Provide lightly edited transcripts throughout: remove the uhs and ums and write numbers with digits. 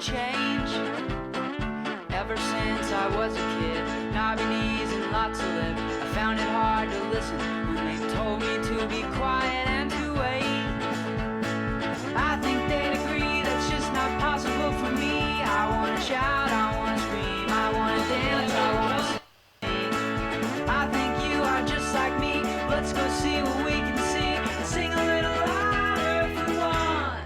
change. Ever since I was a kid, knobby knees and lots of lip, I found it hard to listen when they told me to be quiet and to wait. I think they'd agree that's just not possible for me. I wanna shout, I wanna scream, I wanna dance, I wanna sing. I think you are just like me. Let's go see what we can see and sing a little louder if we want.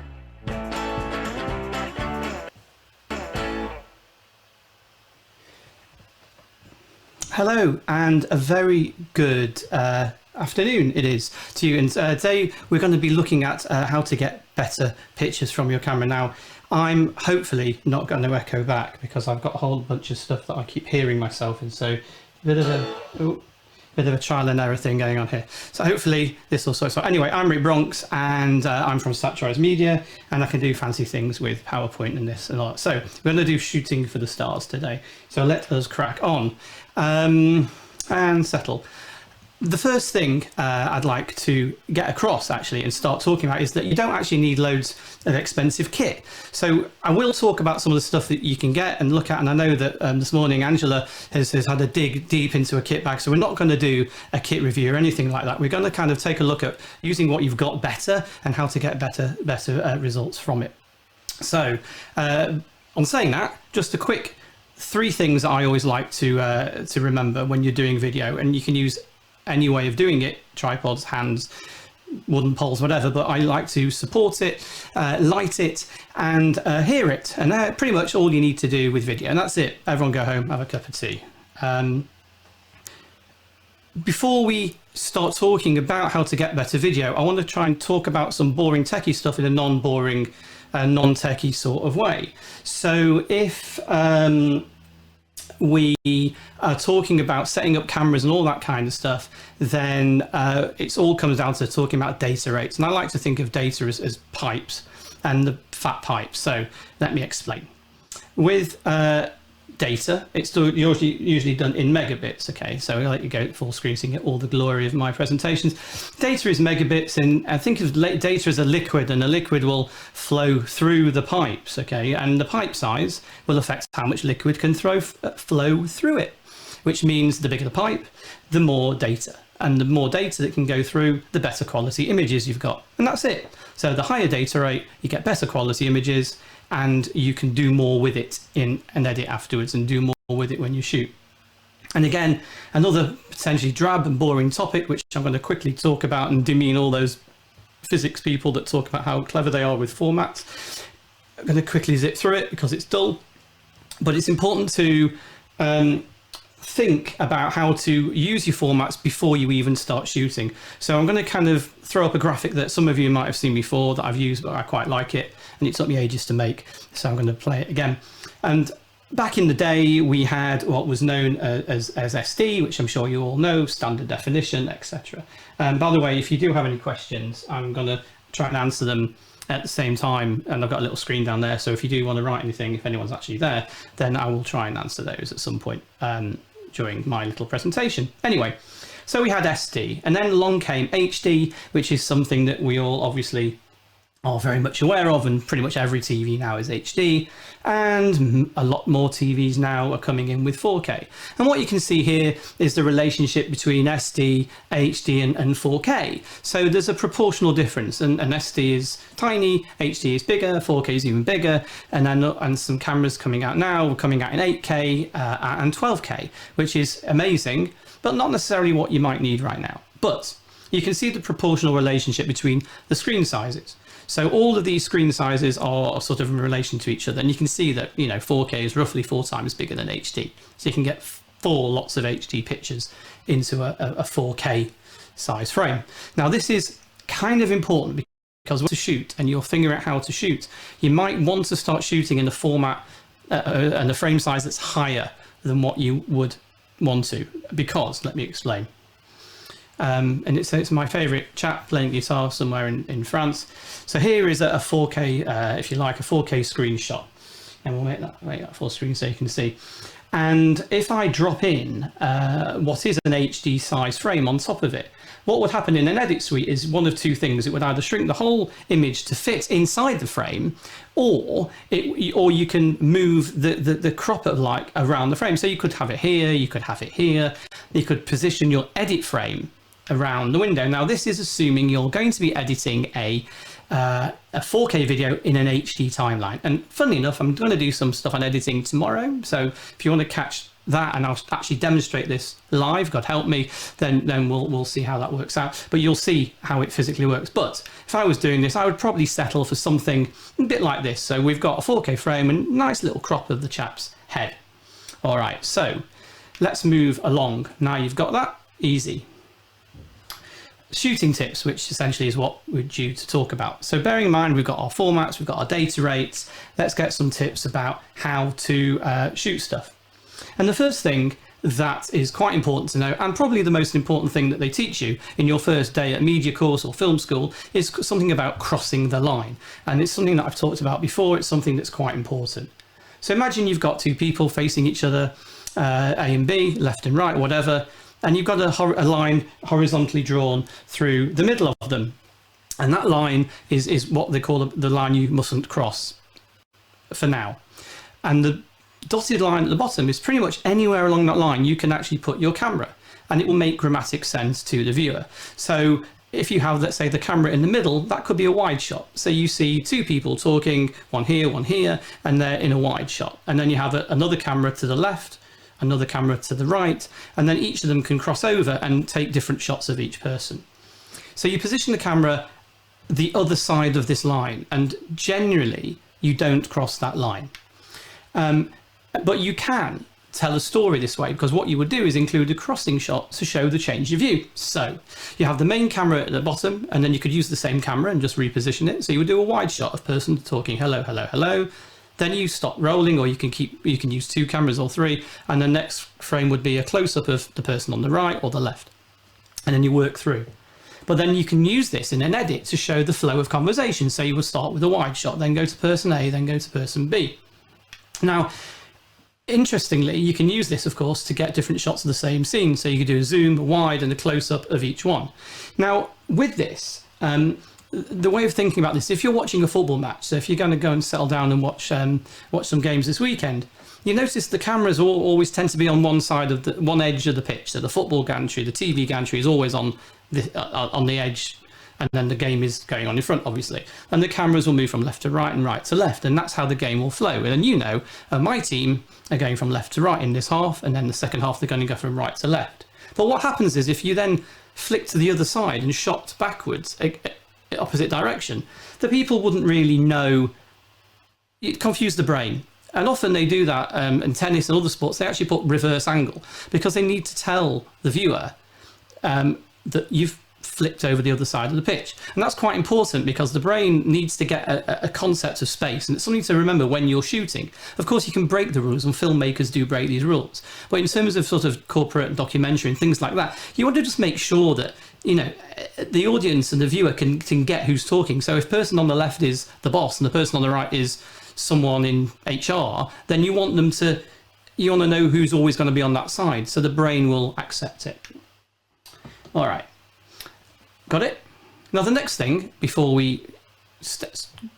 Hello and a very good afternoon it is to you, and today we're going to be looking at how to get better pictures from your camera. Now I'm hopefully not going to echo back because I've got a whole bunch of stuff that I keep hearing myself in, so a bit of a trial and error thing going on here. So hopefully this will sort. So anyway, I'm Rick Bronx and I'm from Satirize Media, and I can do fancy things with PowerPoint and this and all that. So we're going to do shooting for the stars today. So let us crack on and settle. The first thing I'd like to get across actually and start talking about is that you don't actually need loads of expensive kit. So I will talk about some of the stuff that you can get and look at, and I know that this morning Angela has had a dig deep into a kit bag, so we're not going to do a kit review or anything like that. We're going to kind of take a look at using what you've got better and how to get better results from it. So on saying that, just a quick 3 things that I always like to remember when you're doing video, and you can use any way of doing it, tripods, hands, wooden poles, whatever, but I like to support it, light it, and hear it. And pretty much all you need to do with video, and that's it. Everyone go home, have a cup of tea. Before we start talking about how to get better video, I want to try and talk about some boring techie stuff in a non-boring, non-techie sort of way. So if we are talking about setting up cameras and all that kind of stuff, then it all comes down to talking about data rates. And I like to think of data as pipes, and the fat pipes. So let me explain. With data, it's usually done in megabits. Okay, so I'll let you go full screen so you get all the glory of my presentations. Data is megabits, and I think of data as a liquid, and a liquid will flow through the pipes. Okay, and the pipe size will affect how much liquid can flow through it, which means the bigger the pipe, the more data, and the more data that can go through, the better quality images you've got, and that's it. So the higher data rate, you get better quality images, and you can do more with it in an edit afterwards and do more with it when you shoot. And again, another potentially drab and boring topic, which I'm going to quickly talk about and demean all those physics people that talk about how clever they are with formats. I'm going to quickly zip through it because it's dull, but it's important to think about how to use your formats before you even start shooting. So I'm going to kind of throw up a graphic that some of you might have seen before that I've used, but I quite like it, and it took me ages to make, so I'm going to play it again. And back in the day, we had what was known as SD, which I'm sure you all know, standard definition, etc. By the way, if you do have any questions, I'm going to try and answer them at the same time, and I've got a little screen down there, so if you do want to write anything, if anyone's actually there, then I will try and answer those at some point during my little presentation. Anyway, so we had SD, and then along came HD, which is something that we all obviously are very much aware of, and pretty much every TV now is HD, and a lot more TVs now are coming in with 4K. And what you can see here is the relationship between SD, HD and 4K. So there's a proportional difference, and SD is tiny, HD is bigger, 4K is even bigger, and some cameras coming out now, coming out in 8K and 12K, which is amazing, but not necessarily what you might need right now. But you can see the proportional relationship between the screen sizes. So all of these screen sizes are sort of in relation to each other, and you can see that 4K is roughly 4 times bigger than HD. So you can get 4 lots of HD pictures into a 4K size frame. Now this is kind of important because to shoot, and you'll figure out how to shoot, you might want to start shooting in a format and a frame size that's higher than what you would want to, because let me explain. And it's my favourite chap playing guitar somewhere in France. So here is a 4K, if you like, a 4K screenshot, and we'll make that full screen so you can see. And if I drop in what is an HD size frame on top of it, what would happen in an edit suite is one of two things. It would either shrink the whole image to fit inside the frame, or you can move the cropper like around the frame. So you could have it here, you could have it here, you could position your edit frame around the window. Now this is assuming you're going to be editing a 4K video in an HD timeline. And funnily enough, I'm going to do some stuff on editing tomorrow. So if you want to catch that, and I'll actually demonstrate this live, God help me, then we'll see how that works out. But you'll see how it physically works. But if I was doing this, I would probably settle for something a bit like this. So we've got a 4K frame and nice little crop of the chap's head. All right, so let's move along. Now you've got that, easy. Shooting tips, which essentially is what we're due to talk about. So bearing in mind we've got our formats, we've got our data rates, let's get some tips about how to shoot stuff. And the first thing that is quite important to know, and probably the most important thing that they teach you in your first day at media course or film school, is something about crossing the line. And it's something that I've talked about before, it's something that's quite important. So imagine you've got two people facing each other, A and B, left and right, whatever, and you've got a line horizontally drawn through the middle of them. And that line is what they call the line you mustn't cross for now. And the dotted line at the bottom is pretty much anywhere along that line you can actually put your camera, and it will make grammatic sense to the viewer. So if you have, let's say, the camera in the middle, that could be a wide shot. So you see two people talking, one here, and they're in a wide shot. And then you have another camera to the left, another camera to the right, and then each of them can cross over and take different shots of each person. So you position the camera the other side of this line, and generally you don't cross that line. But you can tell a story this way, because what you would do is include a crossing shot to show the change of view. So you have the main camera at the bottom, and then you could use the same camera and just reposition it. So you would do a wide shot of person talking hello, hello, hello. Then you stop rolling, or you can use two cameras or three, and the next frame would be a close-up of the person on the right or the left. And then you work through. But then you can use this in an edit to show the flow of conversation. So you would start with a wide shot, then go to person A, then go to person B. Now, interestingly, you can use this, of course, to get different shots of the same scene. So you could do a zoom, a wide, and a close-up of each one. Now, with this, the way of thinking about this, if you're watching a football match, so if you're going to go and settle down and watch some games this weekend, you notice the cameras always tend to be on one side of one edge of the pitch. So the football gantry, the TV gantry is always on the edge, and then the game is going on in front, obviously. And the cameras will move from left to right and right to left, and that's how the game will flow. And you know, my team are going from left to right in this half, and then the second half they're going to go from right to left. But what happens is if you then flick to the other side and shot backwards, opposite direction, the people wouldn't really know. It confused the brain. And often they do that in tennis and other sports. They actually put reverse angle because they need to tell the viewer that you've flipped over the other side of the pitch. And that's quite important because the brain needs to get a concept of space, and it's something to remember when you're shooting. Of course, you can break the rules, and filmmakers do break these rules. But in terms of sort of corporate documentary and things like that, you want to just make sure that, you know, the audience and the viewer can get who's talking. So if the person on the left is the boss and the person on the right is someone in HR, then you want to know who's always going to be on that side, so the brain will accept it. All right. Got it? Now, the next thing, before we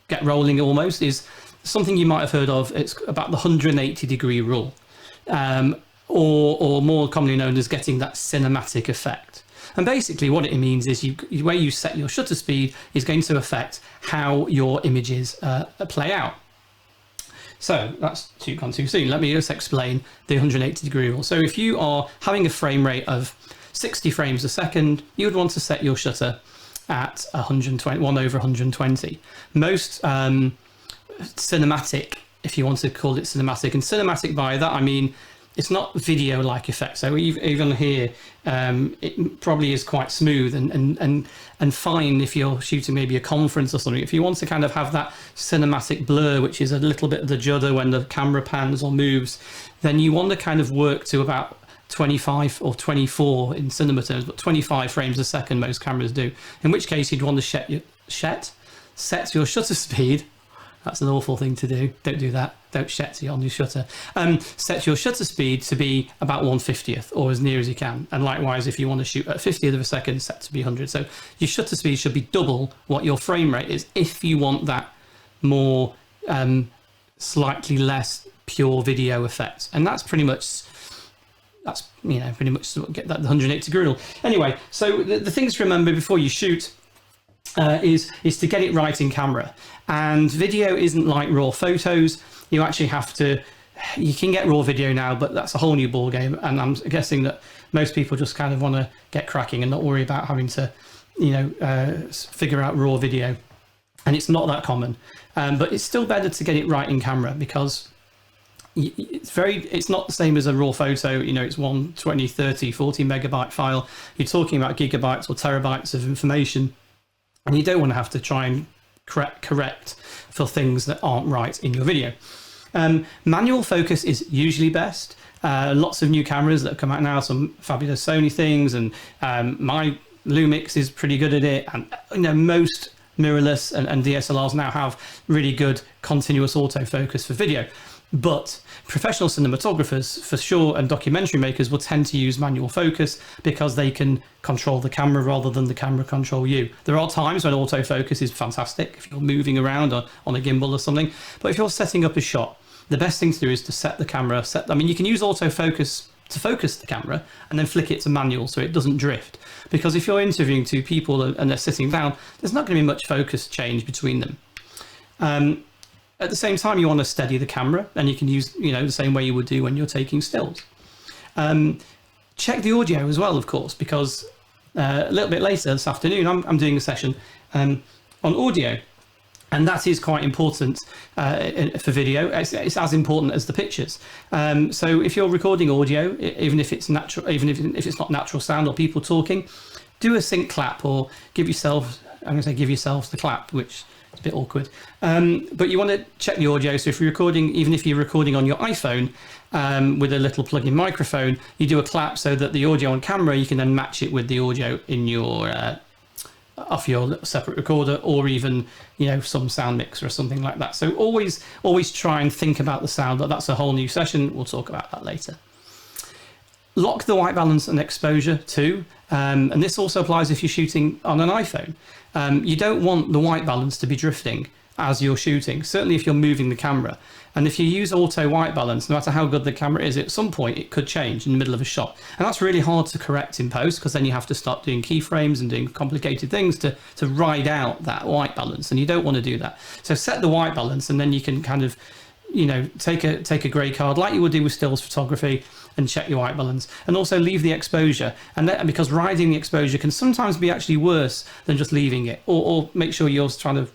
get rolling almost, is something you might have heard of. It's about the 180-degree rule, or more commonly known as getting that cinematic effect. And basically what it means is the way you set your shutter speed is going to affect how your images play out. So that's gone too soon. Let me just explain the 180-degree rule. So if you are having a frame rate of 60 frames a second, you would want to set your shutter at 1/120. Most cinematic, if you want to call it cinematic, and cinematic by that I mean it's not video-like effect. So even here, it probably is quite smooth and fine if you're shooting maybe a conference or something. If you want to kind of have that cinematic blur, which is a little bit of the judder when the camera pans or moves, then you want to kind of work to about 25 or 24 in cinema terms, but 25 frames a second most cameras do. In which case you'd want to set your shutter speed That's an awful thing to do. Don't do that. Don't shutter on your shutter. Set your shutter speed to be about 1/50th or as near as you can. And likewise, if you want to shoot at 50th of a second, set to be 100. So your shutter speed should be double what your frame rate is if you want that more slightly less pure video effect. And that's pretty much pretty much get that 180 degree rule. Anyway, so the things to remember before you shoot is to get it right in camera. And video isn't like raw photos. You actually have to, you can get raw video now, but that's a whole new ball game. And I'm guessing that most people just kind of want to get cracking and not worry about having to, figure out raw video. And it's not that common, but it's still better to get it right in camera because it's not the same as a raw photo. It's 1, 20, 30, 40 megabyte file. You're talking about gigabytes or terabytes of information, and you don't want to have to try and correct for things that aren't right in your video. Manual focus is usually best. Lots of new cameras that have come out now, some fabulous Sony things, and my Lumix is pretty good at it, and most mirrorless and DSLRs now have really good continuous autofocus for video. But professional cinematographers, for sure, and documentary makers will tend to use manual focus because they can control the camera rather than the camera control you. There are times when autofocus is fantastic if you're moving around or on a gimbal or something. But if you're setting up a shot, the best thing to do is to set the camera. You can use autofocus to focus the camera and then flick it to manual so it doesn't drift. Because if you're interviewing two people and they're sitting down, there's not going to be much focus change between them. At the same time, you want to steady the camera, and you can use, the same way you would do when you're taking stills. Check the audio as well, of course, because a little bit later this afternoon, I'm doing a session on audio, and that is quite important for video. It's as important as the pictures. So if you're recording audio, even if it's natural, even if it's not natural sound or people talking, do a sync clap or give yourselves the clap, which it's a bit awkward, but you want to check the audio. So if you're recording, even if you're recording on your iPhone with a little plug-in microphone, you do a clap so that the audio on camera, you can then match it with the audio in your off your separate recorder, or even some sound mixer or something like that. So always try and think about the sound. That's a whole new session. We'll talk about that later. Lock the white balance and exposure too, and this also applies if you're shooting on an iPhone. You don't want the white balance to be drifting as you're shooting, certainly if you're moving the camera. And if you use auto white balance, no matter how good the camera is, at some point it could change in the middle of a shot. And that's really hard to correct in post, because then you have to start doing keyframes and doing complicated things to ride out that white balance, and you don't want to do that. So set the white balance, and then you can kind of take a grey card like you would do with stills photography and check your white balance, and also leave the exposure. And because riding the exposure can sometimes be actually worse than just leaving it, or make sure you're trying to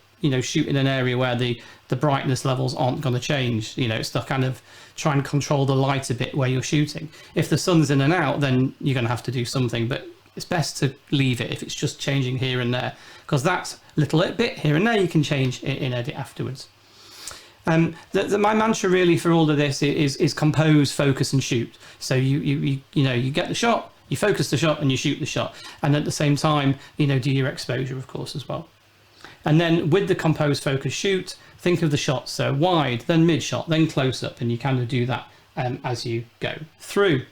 shoot in an area where the brightness levels aren't going to change. It's to kind of try and control the light a bit where you're shooting. If the sun's in and out, then you're going to have to do something, but it's best to leave it if it's just changing here and there, because that little bit here and there you can change in edit afterwards. My mantra really for all of this is compose, focus, and shoot. So you get the shot, you focus the shot, and you shoot the shot, and at the same time do your exposure, of course, as well. And then with the compose, focus, shoot, think of the shots. So wide, then mid shot, then close up, and you kind of do that as you go through.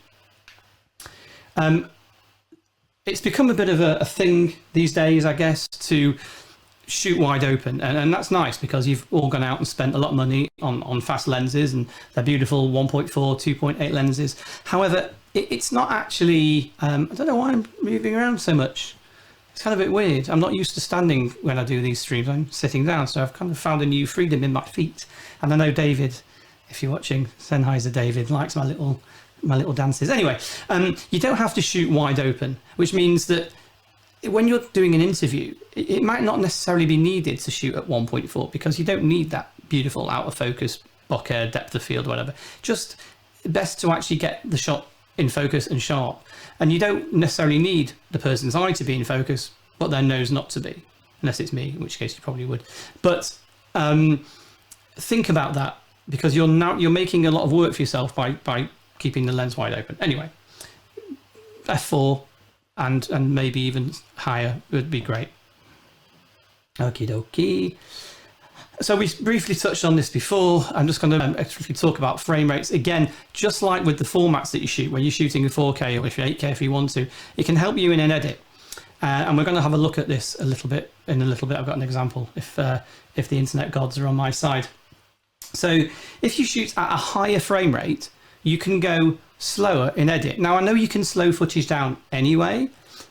It's become a bit of a thing these days, I guess, to shoot wide open, and that's nice because you've all gone out and spent a lot of money on fast lenses, and they're beautiful 1.4, 2.8 lenses. However, it's not actually, I don't know why I'm moving around so much. It's kind of a bit weird. I'm not used to standing when I do these streams. I'm sitting down, so I've kind of found a new freedom in my feet. And I know David, if you're watching, Sennheiser David, likes my little dances. Anyway, you don't have to shoot wide open, which means that when you're doing an interview, it might not necessarily be needed to shoot at 1.4, because you don't need that beautiful out of focus bokeh, depth of field, whatever. Just best to actually get the shot in focus and sharp. And you don't necessarily need the person's eye to be in focus, but their nose not to be, unless it's me, in which case you probably would. But think about that, because you're making a lot of work for yourself by keeping the lens wide open. Anyway, f4 and maybe even higher would be great. Okie dokie. So we briefly touched on this before. I'm just going to briefly talk about frame rates. Again, just like with the formats that you shoot, when you're shooting in 4K or if you're 8K if you want to, it can help you in an edit. And we're going to have a look at this a little bit. I've got an example if the internet gods are on my side. So if you shoot at a higher frame rate, you can go slower in edit. Now I know you can slow footage down anyway,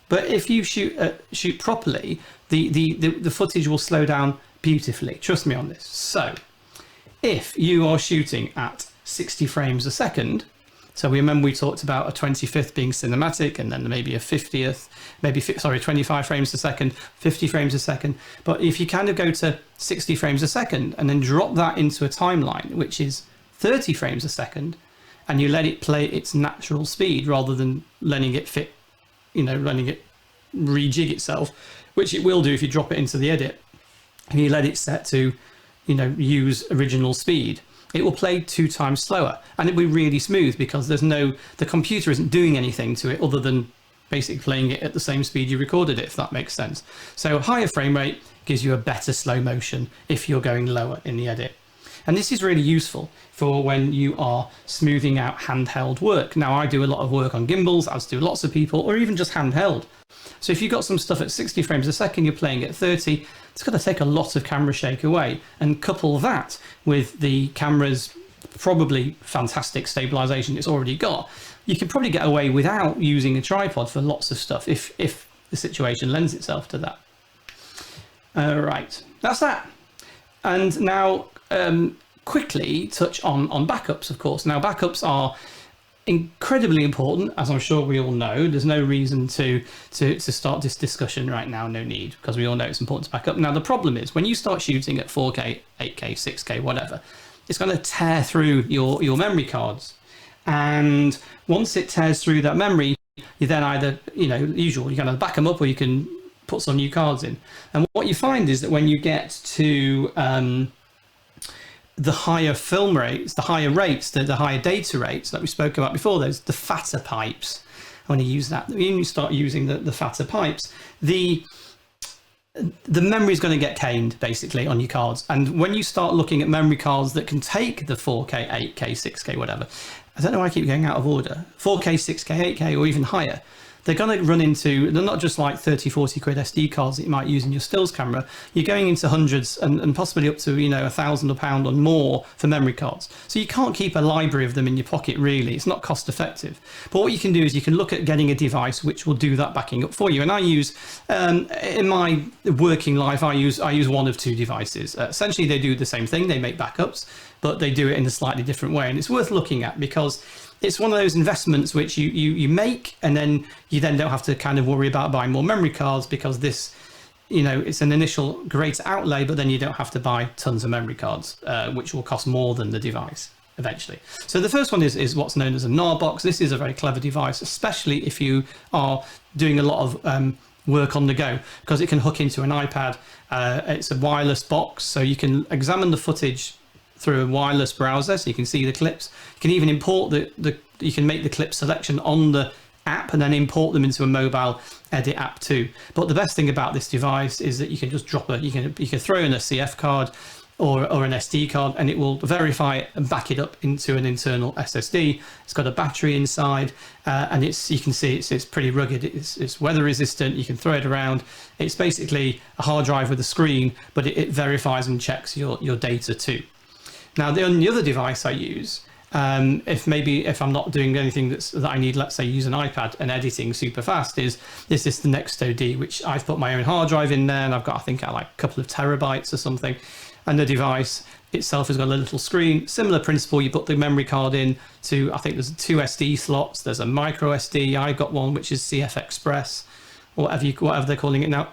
but if you shoot properly, the footage will slow down beautifully. Trust me on this. So if you are shooting at 60 frames a second, so we remember we talked about a 25th being cinematic and then maybe a 50th, 25 frames a second, 50 frames a second. But if you kind of go to 60 frames a second and then drop that into a timeline, which is 30 frames a second, and you let it play its natural speed rather than letting it letting it rejig itself, which it will do if you drop it into the edit, and you let it set to, use original speed, it will play 2 times slower and it'll be really smooth because the computer isn't doing anything to it other than basically playing it at the same speed you recorded it, if that makes sense. So a higher frame rate gives you a better slow motion if you're going lower in the edit. And this is really useful for when you are smoothing out handheld work. Now I do a lot of work on gimbals, as do lots of people, or even just handheld. So if you've got some stuff at 60 frames a second, you're playing at 30, it's going to take a lot of camera shake away. And couple that with the camera's probably fantastic stabilization it's already got, you can probably get away without using a tripod for lots of stuff if the situation lends itself to that. Right, that's that. And now quickly touch on backups, of course. Now backups are incredibly important, as I'm sure we all know. There's no reason to start this discussion right now, no need, because we all know it's important to back up. Now the problem is when you start shooting at 4K, 8K, 6K, whatever, it's going to tear through your memory cards. And once it tears through that memory, you then either, usually you're going to back them up or you can put some new cards in. And what you find is that when you get to the higher film rates, the higher data rates that we spoke about before, those the fatter pipes. I want to use that. When you start using the fatter pipes, the memory is going to get caned basically on your cards. And when you start looking at memory cards that can take the 4K, 8K, 6K, whatever, I don't know why I keep going out of order, 4K, 6K, 8K, or even higher, they're going to run into, they're not just like 30, 40 quid SD cards that you might use in your stills camera. You're going into hundreds and possibly up to, £1,000 or more for memory cards. So you can't keep a library of them in your pocket, really. It's not cost effective. But what you can do is you can look at getting a device which will do that backing up for you. And I use, in my working life, I use one of 2 devices. Essentially, they do the same thing. They make backups, but they do it in a slightly different way. And it's worth looking at because it's one of those investments which you make, and then you then don't have to kind of worry about buying more memory cards because this, it's an initial great outlay, but then you don't have to buy tons of memory cards, which will cost more than the device eventually. So the first one is what's known as a NAR box. This is a very clever device, especially if you are doing a lot of work on the go, because it can hook into an iPad. It's a wireless box, so you can examine the footage through a wireless browser, so you can see the clips. You can even import you can make the clip selection on the app and then import them into a mobile edit app too. But the best thing about this device is that you can just you can throw in a CF card or an SD card, and it will verify it and back it up into an internal SSD. It's got a battery inside, and you can see it's pretty rugged. It's weather resistant. You can throw it around. It's basically a hard drive with a screen, but it verifies and checks your data too. Now, the only other device I use, if I'm not doing anything that I need, let's say use an iPad and editing super fast, is the Nexto D, which I've put my own hard drive in there, and I've got, I think, like a couple of terabytes or something. And the device itself has got a little screen. Similar principle, you put the memory card in to, I think there's 2 SD slots, there's a micro SD, I got one which is CF Express, or whatever they're calling it now.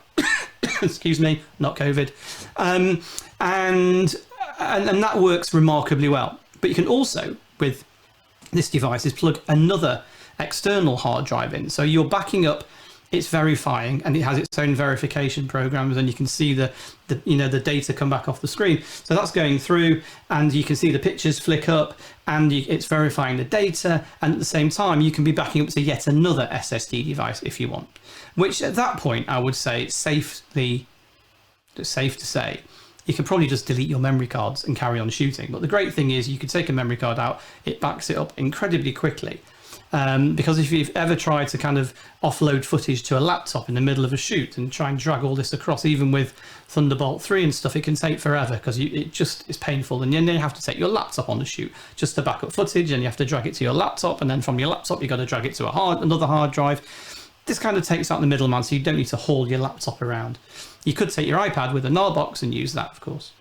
Excuse me, not COVID. And that works remarkably well. But you can also, with this device, plug another external hard drive in. So you're backing up, it's verifying, and it has its own verification programs, and you can see the data come back off the screen. So that's going through, and you can see the pictures flick up, and it's verifying the data. And at the same time, you can be backing up to yet another SSD device if you want. Which at that point, I would say it's safe to say, you can probably just delete your memory cards and carry on shooting. But the great thing is you could take a memory card out, it backs it up incredibly quickly. Because if you've ever tried to kind of offload footage to a laptop in the middle of a shoot and try and drag all this across, even with Thunderbolt 3 and stuff, it can take forever because it just is painful. And then you have to take your laptop on the shoot just to back up footage, and you have to drag it to your laptop, and then from your laptop you got to drag it to another hard drive. This kind of takes out the middleman, so you don't need to haul your laptop around. You could take your iPad with a NAR box and use that, of course.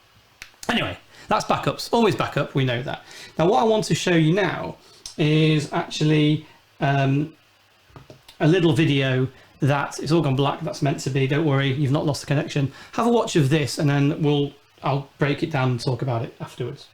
Anyway, that's backups. Always backup, we know that. Now what I want to show you now is actually a little video that it's all gone black. That's meant to be. Don't worry, you've not lost the connection. Have a watch of this, and then I'll break it down and talk about it afterwards.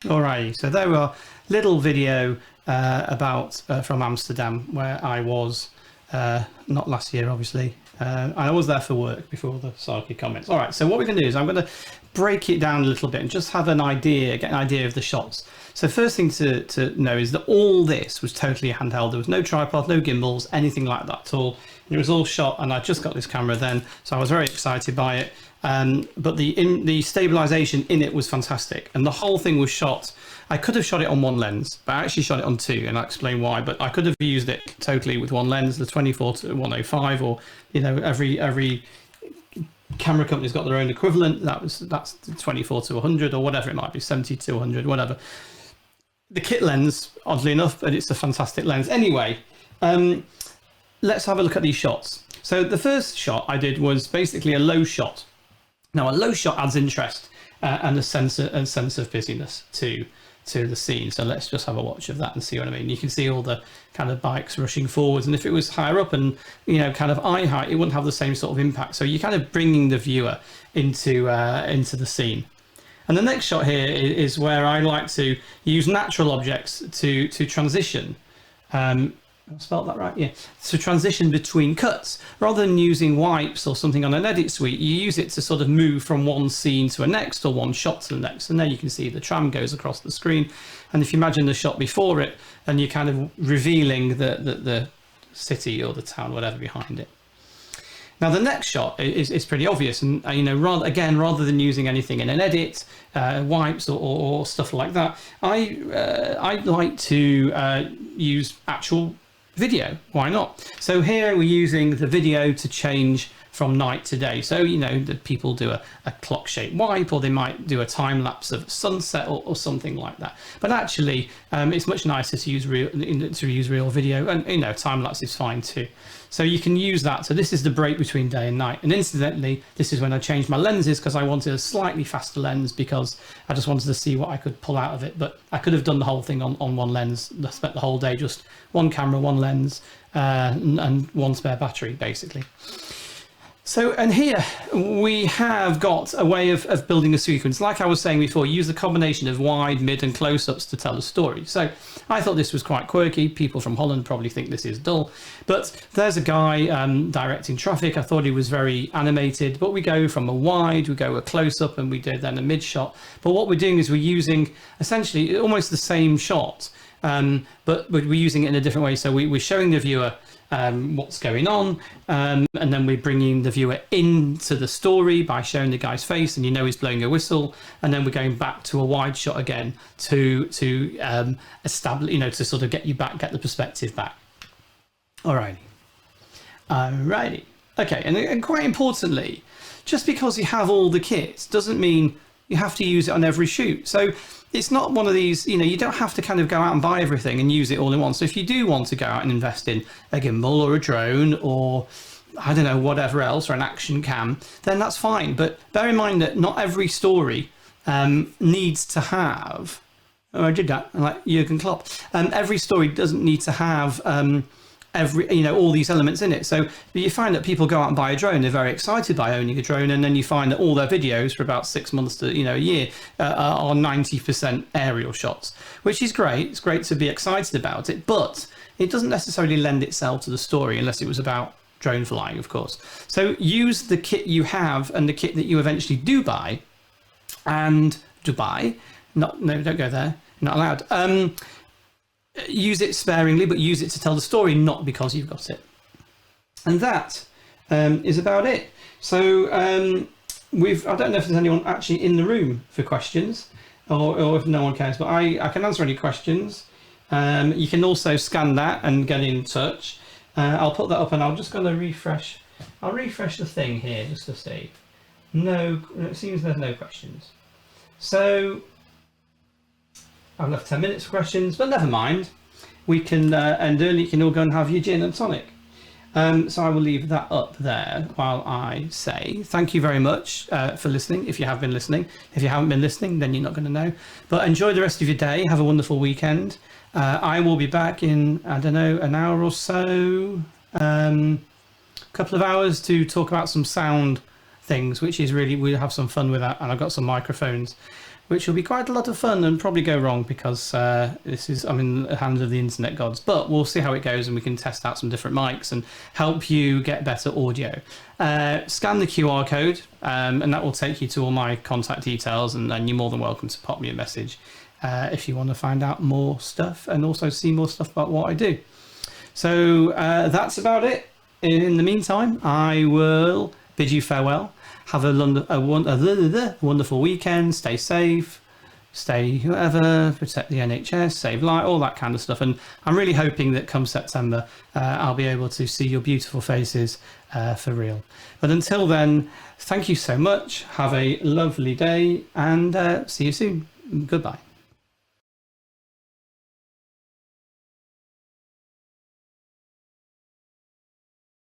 Alrighty, so there we are. Little video about from Amsterdam, where I was not last year, obviously. I was there for work before the Sarky comments. All right, so what we're going to do is I'm going to break it down a little bit and just have an idea, get an idea of the shots. So first thing to know is that all this was totally handheld. There was no tripod, no gimbals, anything like that at all. It was all shot, and I just got this camera then, so I was very excited by it. But the stabilization in it was fantastic, and the whole thing was shot. I could have shot it on one lens, but I actually shot it on two, and I'll explain why. But I could have used it totally with one lens, the 24-105, or every camera company's got their own equivalent. That's the 24-100 or whatever it might be, 70-100, whatever. The kit lens, oddly enough, but it's a fantastic lens. Anyway, let's have a look at these shots. So the first shot I did was basically a low shot. Now a low shot adds interest and a sense of busyness to the scene. So let's just have a watch of that and see what I mean. You can see all the kind of bikes rushing forwards, and if it was higher up and kind of eye height, it wouldn't have the same sort of impact. So you're kind of bringing the viewer into the scene. And the next shot here is where I like to use natural objects to transition. I spelled that right, yeah. To transition between cuts. Rather than using wipes or something on an edit suite, you use it to sort of move from one scene to a next, or one shot to the next. And there you can see the tram goes across the screen. And if you imagine the shot before it, and you're kind of revealing the city or the town, whatever, behind it. Now the next shot is pretty obvious, and rather than using anything in an edit, wipes or stuff like that, I like to use actual video. Why not? So here we're using the video to change from night to day. So, you know, the people do a clock-shaped wipe, or they might do a time lapse of sunset or something like that. But actually, it's much nicer to use real video, and you know, time lapse is fine too. So you can use that. So this is the break between day and night. And incidentally, this is when I changed my lenses, because I wanted a slightly faster lens, because I just wanted to see what I could pull out of it. But I could have done the whole thing on one lens. I spent the whole day just one camera, one lens, and one spare battery, basically. So, and here we have got a way of building a sequence. Like I was saying before, use the combination of wide, mid and close-ups to tell a story. So I thought this was quite quirky. People from Holland probably think this is dull. But there's a guy directing traffic. I thought he was very animated. But we go from a wide, we go a close-up, and we do then a mid shot. But what we're doing is we're using essentially almost the same shot, but we're using it in a different way. So we're showing the viewer what's going on, and then we're bringing the viewer into the story by showing the guy's face, and you know he's blowing a whistle, and then we're going back to a wide shot again to establish, you know, to sort of get the perspective back. Alrighty, okay, and quite importantly, just because you have all the kits doesn't mean you have to use it on every shoot. So it's not one of these, you know, you don't have to kind of go out and buy everything and use it all in one. So if you do want to go out and invest in a gimbal or a drone or, I don't know, whatever else, or an action cam, then that's fine. But bear in mind that not every story needs to have, oh, I did that, like Jurgen Klopp. Every story doesn't need to have all these elements in it. So you find that people go out and buy a drone, they're very excited by owning a drone, and then you find that all their videos for about 6 months to a year are 90% aerial shots, which is great. It's great to be excited about it, but it doesn't necessarily lend itself to the story unless it was about drone flying, of course. So use the kit you have and the kit that you eventually do buy, and no, don't go there, not allowed. Use it sparingly, but use it to tell the story, not because you've got it. And that is about it. So I don't know if there's anyone actually in the room for questions, or if no one cares, but I can answer any questions. You can also scan that and get in touch. I'll put that up, and I'm just going to refresh. I'll refresh the thing here just to see. No, it seems there's no questions. So I've left 10 minutes for questions, but never mind. We can end early. You can all go and have your gin and tonic. So I will leave that up there while I say thank you very much for listening, if you have been listening. If you haven't been listening, then you're not going to know. But enjoy the rest of your day. Have a wonderful weekend. I will be back in, I don't know, an hour or so, a couple of hours to talk about some sound things, which is really, we'll have some fun with that. And I've got some microphones, which will be quite a lot of fun and probably go wrong because I'm in the hands of the internet gods. But we'll see how it goes, and we can test out some different mics and help you get better audio. Scan the QR code, and that will take you to all my contact details, and you're more than welcome to pop me a message if you want to find out more stuff and also see more stuff about what I do. So that's about it. In the meantime, I will bid you farewell. Have a wonderful weekend. Stay safe. Stay whatever. Protect the NHS. Save life. All that kind of stuff. And I'm really hoping that come September, I'll be able to see your beautiful faces for real. But until then, thank you so much. Have a lovely day, and see you soon. Goodbye.